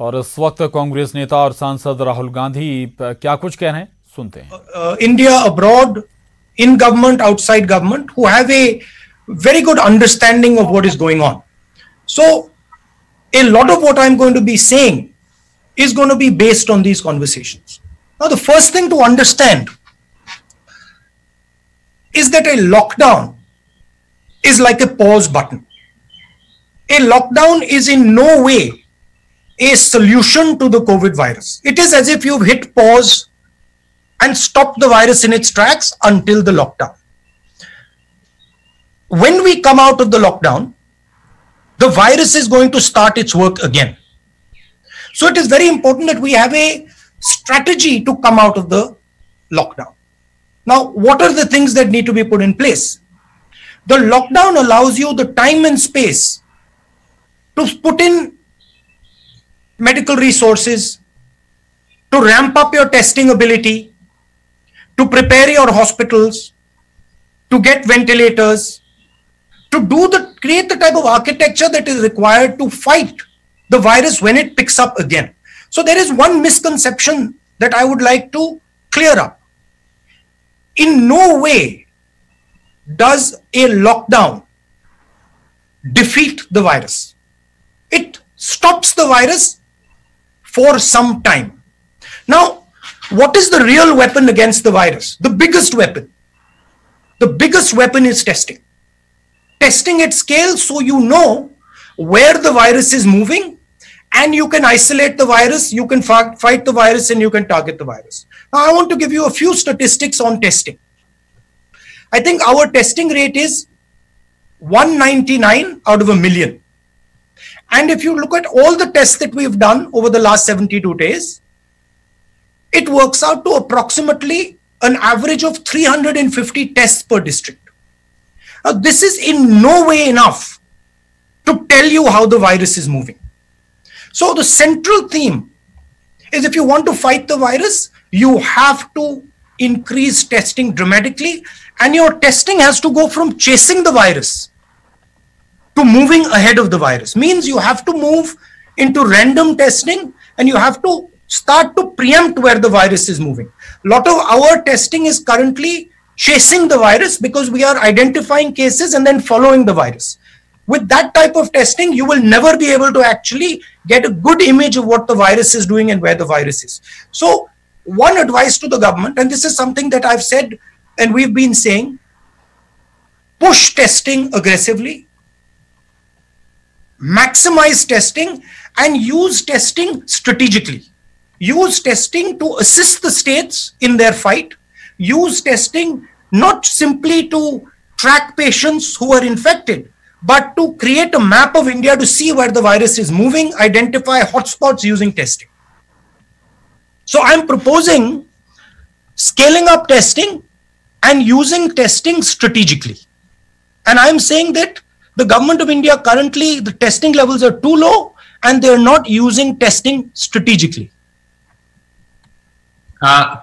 और इस वक्त कांग्रेस नेता और सांसद राहुल गांधी क्या कुछ कह रहे हैं, सुनते हैं। India abroad, in government, outside government, who have a very good understanding of what is going on. So a lot of what I'm going to be saying is going to be based on these conversations. Now, the first thing to understand is that a lockdown is like a pause button. A lockdown is in no way a solution to the COVID virus. It is as if you've hit pause and stop the virus in its tracks until the lockdown. When we come out of the lockdown, the virus is going to start its work again. So it is very important that we have a strategy to come out of the lockdown. Now, what are the things that need to be put in place? The lockdown allows you the time and space to put in medical resources, to ramp up your testing ability, to prepare your hospitals, to get ventilators, to create the type of architecture that is required to fight the virus when it picks up again. So there is one misconception that I would like to clear up. In no way does a lockdown defeat the virus. It stops the virus for some time. Now, what is the real weapon against the virus? The biggest weapon. The biggest weapon is testing. Testing at scale so you know where the virus is moving and you can isolate the virus, you can fight the virus, and you can target the virus. Now, I want to give you a few statistics on testing. I think our testing rate is 199 out of a million. And if you look at all the tests that we've done over the last 72 days, it works out to approximately an average of 350 tests per district. Now, this is in no way enough to tell you how the virus is moving. So the central theme is, if you want to fight the virus, you have to increase testing dramatically, and your testing has to go from chasing the virus to moving ahead of the virus. Means you have to move into random testing and you have to start to preempt where the virus is moving. A lot of our testing is currently chasing the virus because we are identifying cases and then following the virus. With that type of testing, you will never be able to actually get a good image of what the virus is doing and where the virus is. So one advice to the government, and this is something that I've said and we've been saying, push testing aggressively, maximize testing, and use testing strategically. Use testing to assist the states in their fight. Use testing not simply to track patients who are infected, but to create a map of India to see where the virus is moving, identify hotspots using testing. So I'm proposing scaling up testing and using testing strategically. And I'm saying that the government of India currently, the testing levels are too low and they're not using testing strategically.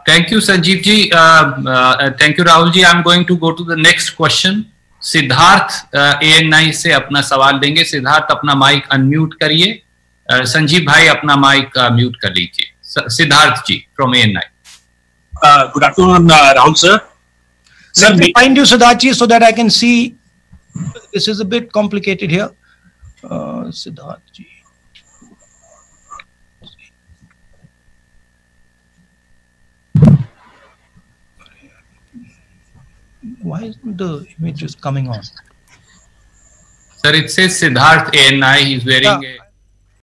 Thank you, Sanjeev ji. Thank you, Rahul ji. I'm going to go to the next question. Siddharth AN9 से अपना सवाल देंगे. सिद्धार्थ, अपना mic unmute करिए. संजीव भाई, अपना mic mute कर लीजिए. सिद्धार्थ जी from AN9. Good afternoon, Rahul sir. Let me find you, Siddharth ji, so that I can see. This is a bit complicated here. Siddharth ji. Why isn't the image just coming on? Sir, it says Siddharth AN9. He's wearing a